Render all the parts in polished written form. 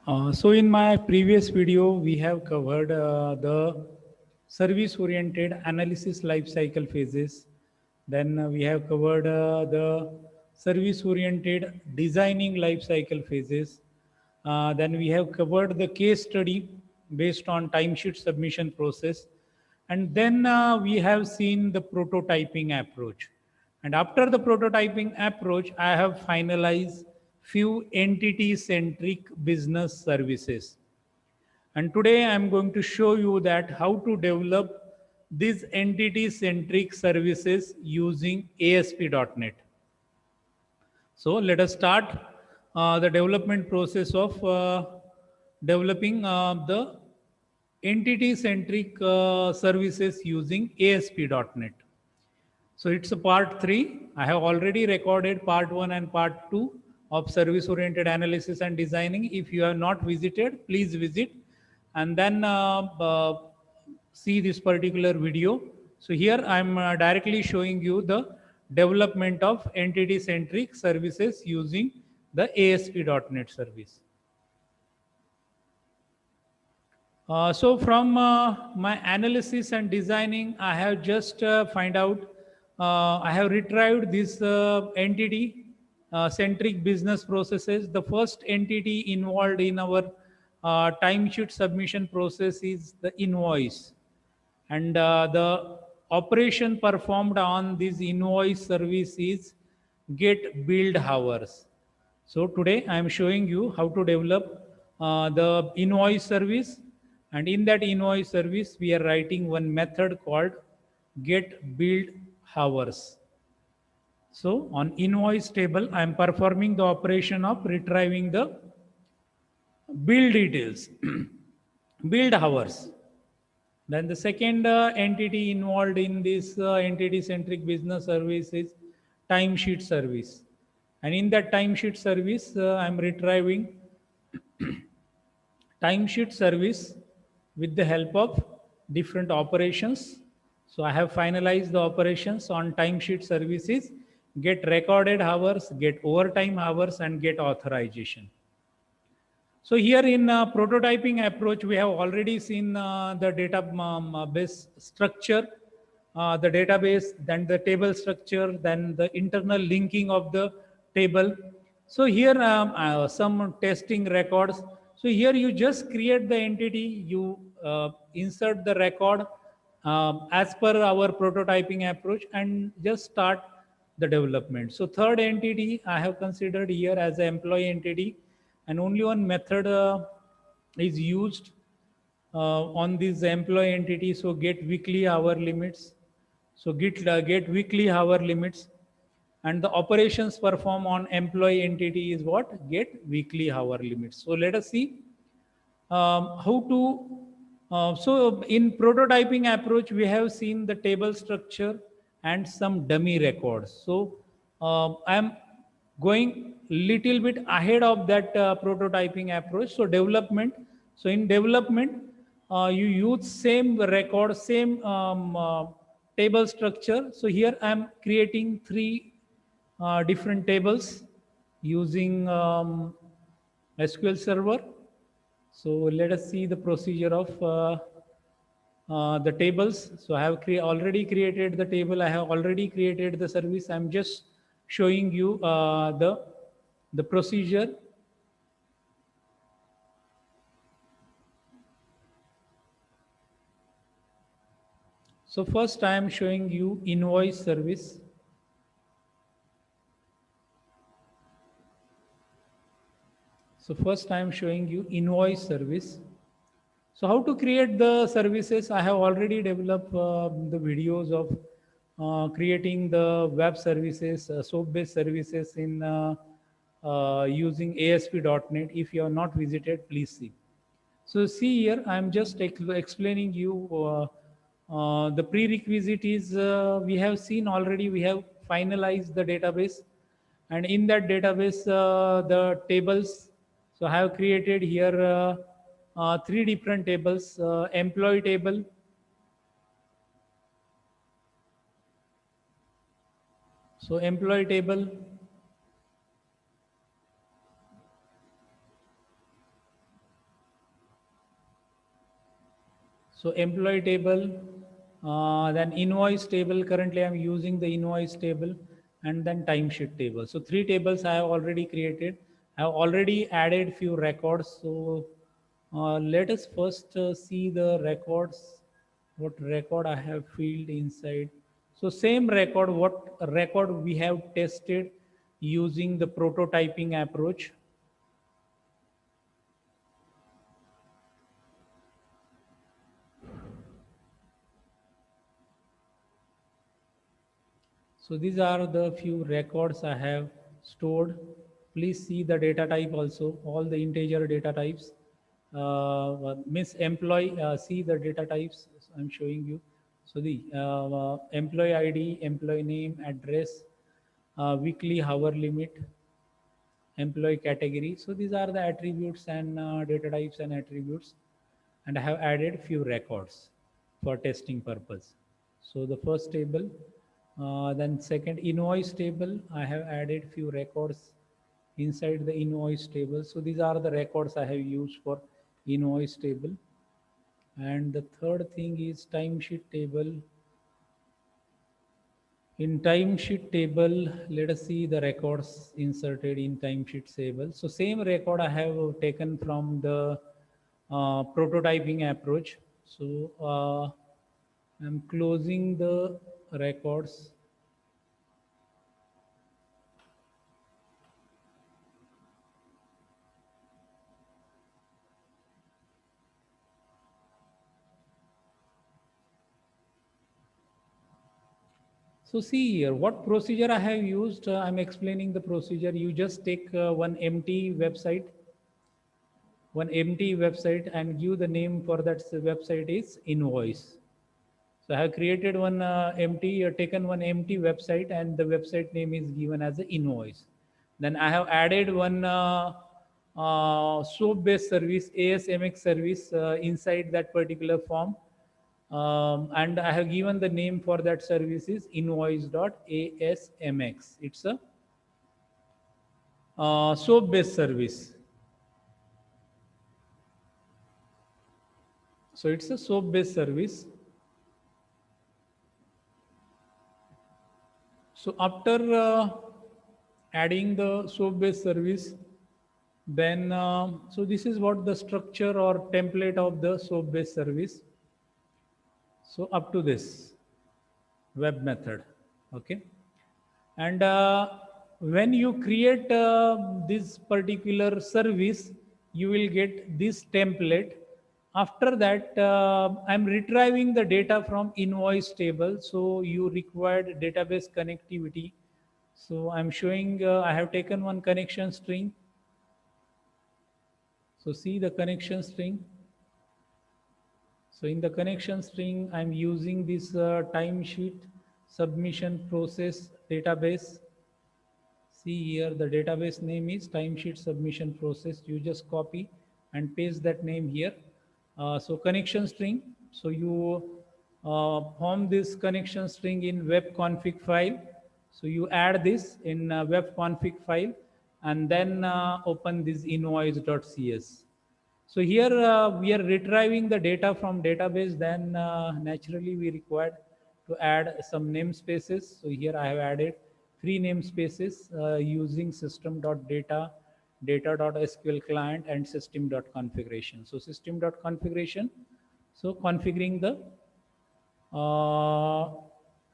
So in my previous video, we have covered the service-oriented analysis life cycle phases. Then we have covered the service-oriented designing life cycle phases. Then we have covered the case study based on timesheet submission process. And then we have seen the prototyping approach. And after the prototyping approach, I have finalized few entity-centric business services. And today I'm going to show you that how to develop these entity-centric services using ASP.NET. So let us start the development process of developing the entity-centric services using ASP.NET. So it's a part 3. I have already recorded part 1 and part 2 of service oriented analysis and designing. If you have not visited, please visit and then see this particular video. So here I'm directly showing you the development of entity centric services using the ASP.NET service. So from my analysis and designing, I have just I have retrieved this entity centric business processes. The first entity involved in our timesheet submission process is the invoice, and the operation performed on this invoice service is get billed hours. So today I am showing you how to develop the invoice service, and in that invoice service we are writing one method called get billed hours. So on invoice table I am performing the operation of retrieving the bill details, billed hours. Then the second entity involved in this entity-centric business service is timesheet service. And in that timesheet service, I'm retrieving timesheet service with the help of different operations. So I have finalized the operations on timesheet services, get recorded hours, get overtime hours, and get authorization. So here in prototyping approach, we have already seen the database structure, the database, then the table structure, then the internal linking of the table. So here some testing records. So here you just create the entity, you insert the record as per our prototyping approach and just start the development. So third entity I have considered here as an employee entity, and only one method is used on this employee entity. So get weekly hour limits. So get weekly hour limits, and the operations perform on employee entity is what get weekly hour limits. So let us see how to so in prototyping approach we have seen the table structure and some dummy records. So I am going little bit ahead of that prototyping approach. So development, so in development you use same record, same table structure. So here I am creating three different tables using SQL Server. So let us see the procedure of the tables. So I have already created the table. I have already created the service. I'm just showing you the procedure. So first I am showing you invoice service. So first I am showing you invoice service. So how to create the services? I have already developed the videos of creating the web services, SOAP-based services in using ASP.NET. If you have not visited, please see. So see here, I'm just explaining you the prerequisite is we have seen already, we have finalized the database, and in that database the tables. So I have created here three different tables, employee table, so employee table, So employee table, then invoice table. Currently, I'm using the invoice table, and then timesheet table. So three tables I have already created. I have already added few records. So let us first see the records. What record I have filled inside. So same record, what record we have tested using the prototyping approach. So these are the few records I have stored. Please see the data type also, all the integer data types. Miss employee, see the data types I'm showing you. So the employee ID, employee name, address, weekly hour limit, employee category. So these are the attributes and data types and attributes. And I have added few records for testing purpose. So the first table, then second invoice table, I have added few records inside the invoice table. So these are the records I have used for invoice table. And the third thing is timesheet table. In timesheet table, let us see the records inserted in timesheet table. So same record I have taken from the prototyping approach. So I'm closing the records. So see here, what procedure I have used, I'm explaining the procedure. You just take one empty website and give the name for that website is invoice. So I have created one taken one empty website and the website name is given as an invoice. Then I have added one SOAP-based service, ASMX service inside that particular form. And I have given the name for that service is invoice.asmx. It's a SOAP-based service. So it's a SOAP-based service. So after adding the SOAP-based service, then so this is what the structure or template of the SOAP-based service. So up to this web method, okay. And when you create this particular service, you will get this template. After that, I'm retrieving the data from invoice table. So you required database connectivity. So I'm showing, I have taken one connection string. So see the connection string. So in the connection string, I'm using this timesheet submission process database. See here, the database name is timesheet submission process. You just copy and paste that name here. So connection string. So you form this connection string in web config file. So you add this in web config file and then open this invoice.cs. So here we are retrieving the data from database. Then naturally we required to add some namespaces. So here I have added three namespaces using system.data, data.sql client, and system.configuration. So system.configuration. So configuring the uh,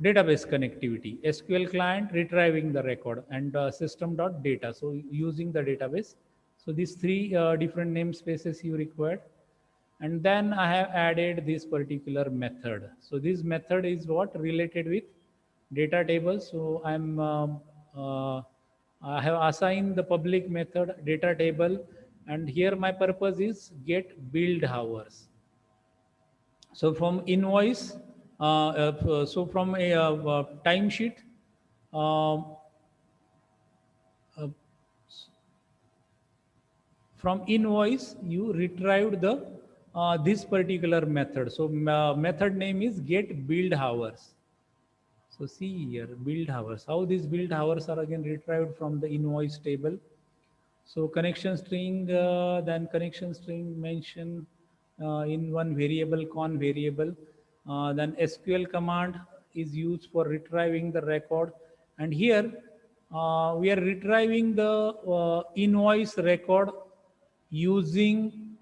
database connectivity, SQL client retrieving the record, and system.data. So using the database. So these three different namespaces you required. And then I have added this particular method. So this method is what related with data table. So I have assigned the public method data table, and here my purpose is get billed hours. So from invoice, so from a timesheet, um, uh, from invoice you retrieved the this particular method. So method name is get billed hours. So see here, billed hours. How these billed hours are again retrieved from the invoice table. So connection string, then connection string mention in one variable, con variable. Then SQL command is used for retrieving the record. And here we are retrieving the invoice record using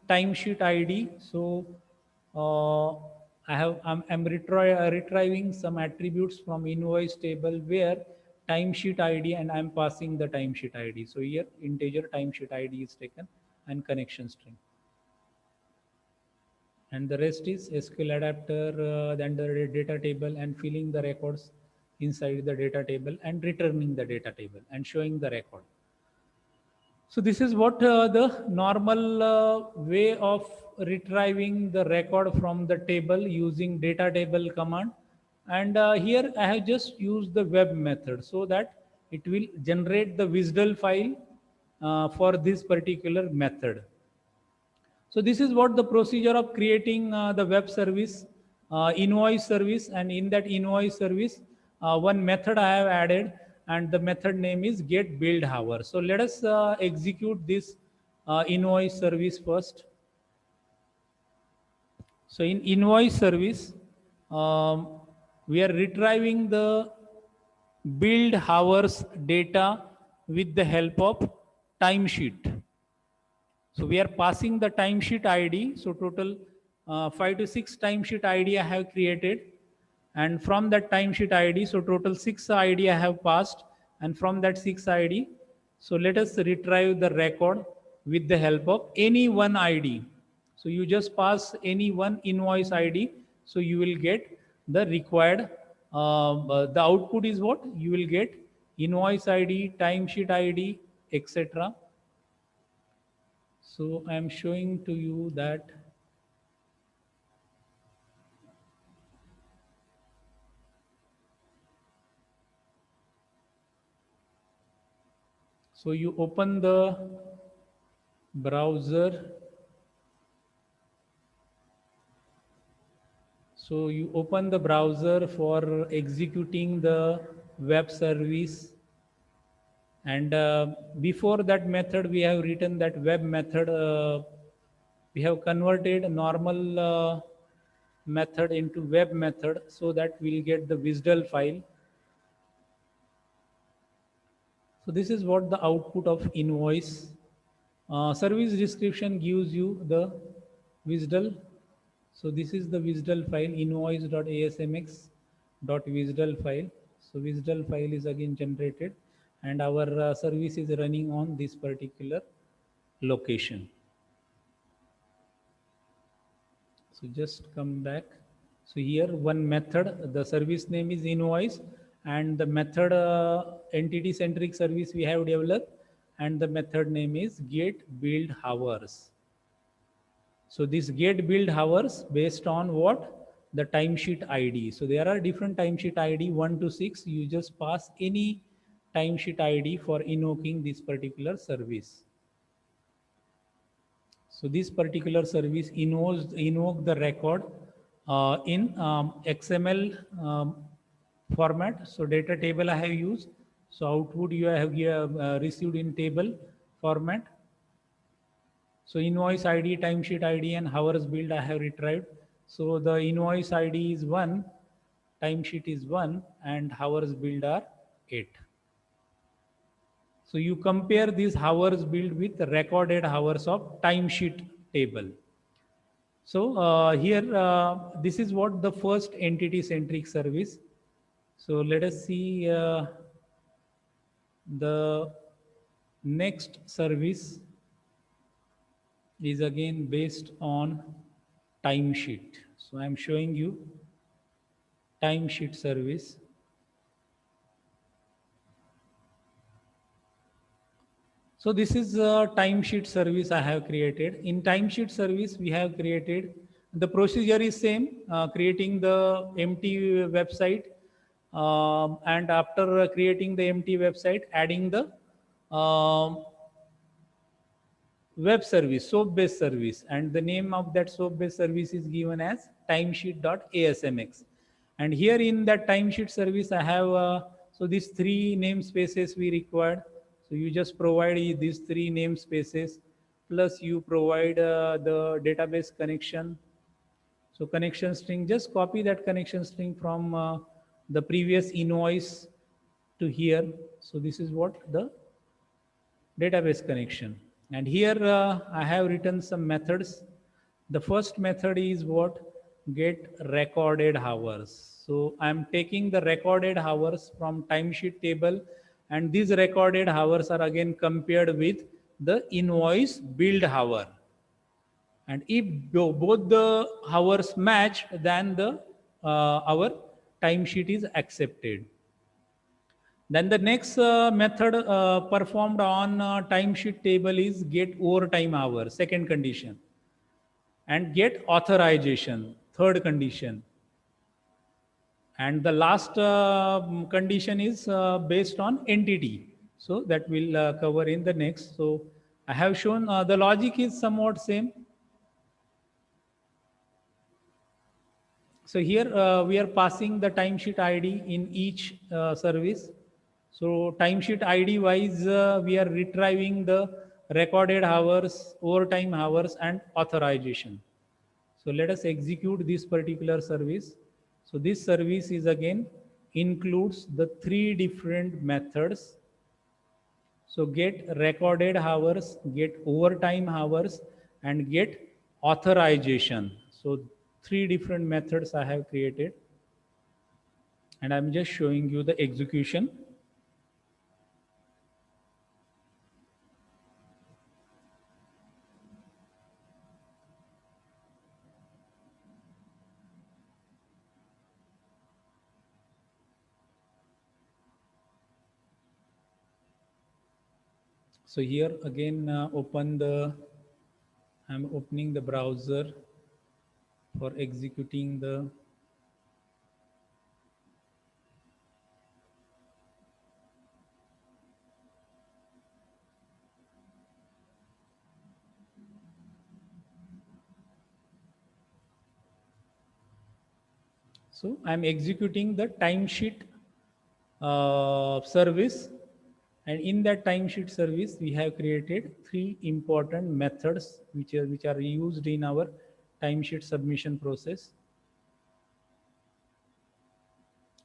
timesheet ID. So I'm retrieving some attributes from invoice table where timesheet ID, and I'm passing the timesheet ID. So here integer timesheet ID is taken and connection string. And the rest is SQL adapter, then the data table, and filling the records inside the data table and returning the data table and showing the record. So this is what the normal way of retrieving the record from the table using data table command. And here I have just used the web method so that it will generate the WSDL file for this particular method. So this is what the procedure of creating the web service, invoice service, and in that invoice service, one method I have added, and the method name is get build hour. So let us execute this invoice service first. So in invoice service, we are retrieving the build hours data with the help of timesheet. So we are passing the timesheet ID. So total 5 to 6 timesheet ID I have created. And from that timesheet ID, so total 6 ID I have passed. And from that 6 ID, so let us retrieve the record with the help of any one ID. So you just pass any one invoice ID. So you will get the required, the output is what? You will get invoice ID, timesheet ID, etc. So I am showing to you that so you open the browser. So you open the browser for executing the web service. And before that method, we have written that web method. We have converted a normal method into web method so that we'll get the WSDL file. So this is what the output of invoice. Service description gives you the WSDL. So this is the WSDL file, invoice.asmx.WSDL file. So WSDL file is again generated, and our service is running on this particular location. So just come back. So here one method, the service name is invoice, and the method entity centric service we have developed, and the method name is get build hours. So this get build hours based on what? The timesheet ID. So there are different timesheet ID 1 to 6. You just pass any timesheet ID for invoking this particular service. So this particular service invoke the record in XML format. So data table I have used. So output you have received in table format. So invoice ID, timesheet ID, and hours billed I have retrieved. So the invoice ID is 1, timesheet is 1, and hours billed are 8. So you compare these hours billed with the recorded hours of timesheet table. So here, this is what the first entity-centric service. So let us see the next service is again based on timesheet. So I'm showing you timesheet service. So this is a timesheet service I have created. In timesheet service, we have created, the procedure is same, creating the empty website, and after creating the empty website, adding the web service, soap-based service, and the name of that soap-based service is given as timesheet.asmx. And here in that timesheet service, I have so these 3 namespaces we required. So you just provide these 3 namespaces plus you provide the database connection. So connection string, just copy that connection string from the previous invoice to here. So this is what the database connection. And here I have written some methods. The first method is what? Get recorded hours. So I'm taking the recorded hours from timesheet table, and these recorded hours are again compared with the invoice billed hour. And if both the hours match, then the our timesheet is accepted. Then the next method performed on timesheet table is get overtime hours, second condition, and get authorization, third condition. And the last condition is based on entity. So that will cover in the next. So I have shown the logic is somewhat same. So here we are passing the timesheet ID in each service. So timesheet ID wise, we are retrieving the recorded hours, overtime hours, and authorization. So let us execute this particular service. So this service is again includes the three different methods. So get recorded hours, get overtime hours, and get authorization. So three different methods I have created, and I'm just showing you the execution. So here again, I'm opening the browser for executing the. So I'm executing the timesheet service, and in that timesheet service we have created three important methods which are used in our timesheet submission process.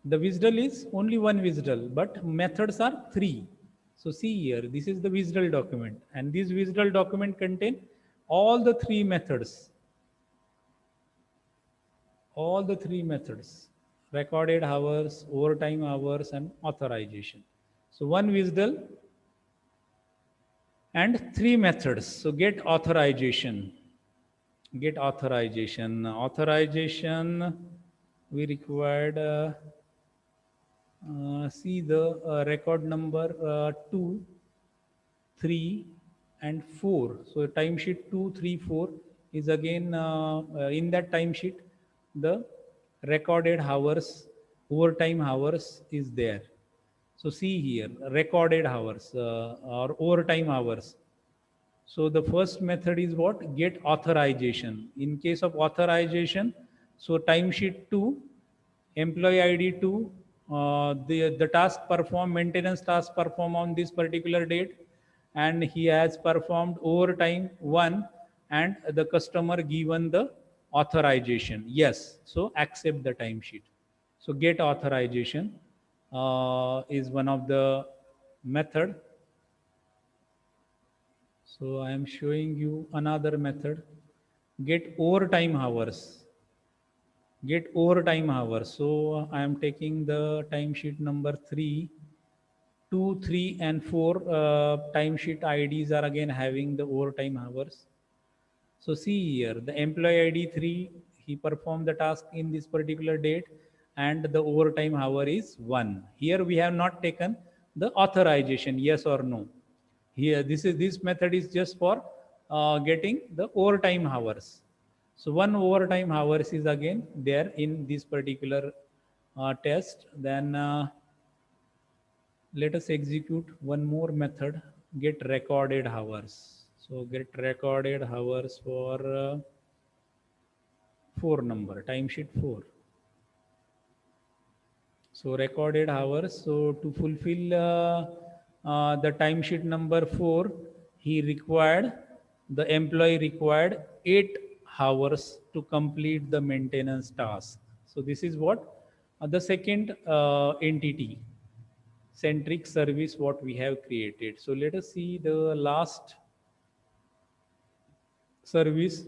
The WSDL is only one WSDL, but methods are three. So see here, this is the WSDL document, and this WSDL document contain all the three methods. All the three methods: recorded hours, overtime hours, and authorization. So one WSDL and three methods. So get authorization. Get authorization. Authorization, we required. See the record number 2, 3, and 4. So timesheet 2, 3, 4 is again in that timesheet the recorded hours, overtime hours is there. So see here, recorded hours or overtime hours. So the first method is what? Get authorization. In case of authorization, so timesheet 2, employee ID 2, the task performed, maintenance task performed on this particular date, and he has performed overtime 1, and the customer given the authorization. Yes, so accept the timesheet. So get authorization is one of the method. So I am showing you another method. Get overtime hours. Get overtime hours. So I am taking the timesheet number 3, 2, 3, and 4 timesheet IDs are again having the overtime hours. So see here, the employee ID 3, he performed the task in this particular date, and the overtime hour is 1. Here we have not taken the authorization, yes or no. Here, this method is just for getting the overtime hours. So one overtime hours is again there in this particular test. Then let us execute one more method, get recorded hours. So get recorded hours for 4 number, timesheet 4. So recorded hours. So to fulfill the timesheet number 4, he required the employee required 8 hours to complete the maintenance task. So this is what the second entity centric service what we have created. So let us see the last service,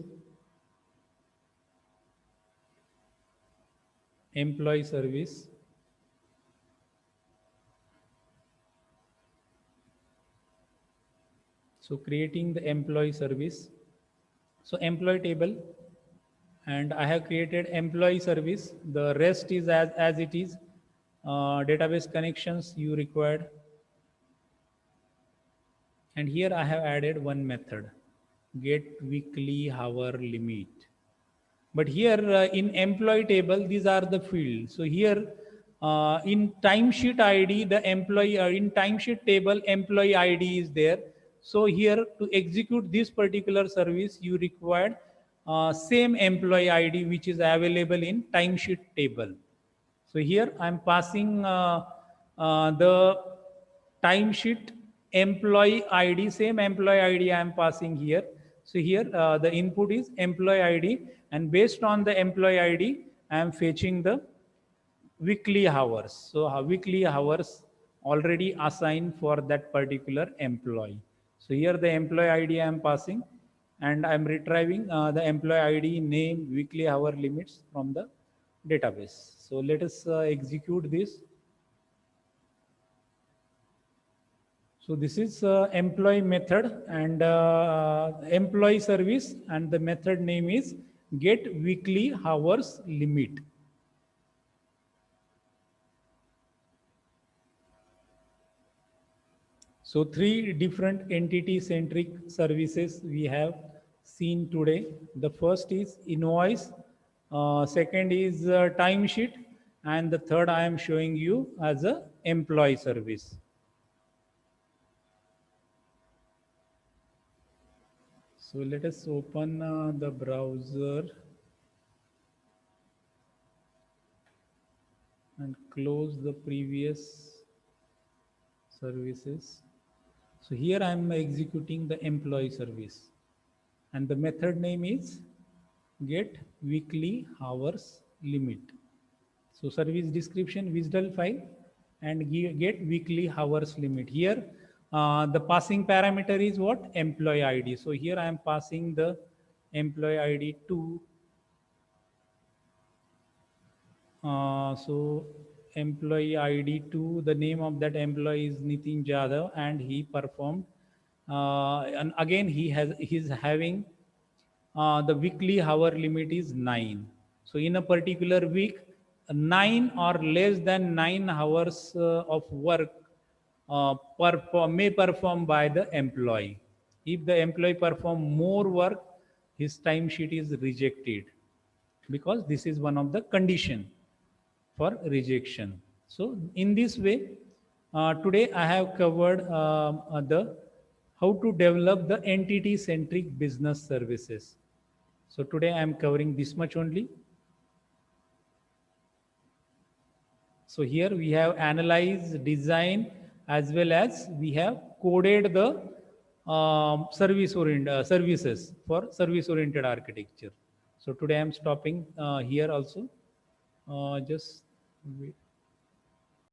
employee service. So creating the employee service. So employee table, and I have created employee service. The rest is as it is. Database connections you required. And here I have added one method, get weekly hour limit. But here in employee table, these are the fields. So here in timesheet ID, the employee in timesheet table, employee ID is there. So here to execute this particular service, you required same employee ID which is available in timesheet table. So here I'm passing the timesheet employee ID, same employee ID I'm passing here. So here the input is employee ID, and based on the employee ID, I'm fetching the weekly hours. So weekly hours already assigned for that particular employee. So here the employee ID I'm passing, and I'm retrieving the employee ID, name, weekly hour limits from the database. So let us execute this. So this is employee method and employee service, and the method name is get weekly hours limit. So three different entity centric services we have seen today. The first is invoice, second is timesheet, and the third I am showing you as a employee service. So let us open the browser and close the previous services. So here I am executing the employee service, and the method name is get weekly hours limit. So service description, WSDL file, and get weekly hours limit. Here the passing parameter is what? Employee ID. So here I am passing the employee ID to so employee ID 2, the name of that employee is Nitin Jadhav, and he performed and again he's having the weekly hour limit is 9. So in a particular week, 9 or less than 9 hours of work may perform by the employee. If the employee perform more work, his time sheet is rejected, because this is one of the condition for rejection. So in this way, today I have covered the how to develop the entity centric business services. So today I am covering this much only. So here we have analyzed, design, as well as we have coded the services for service oriented architecture. So today I am stopping here also. Just wait.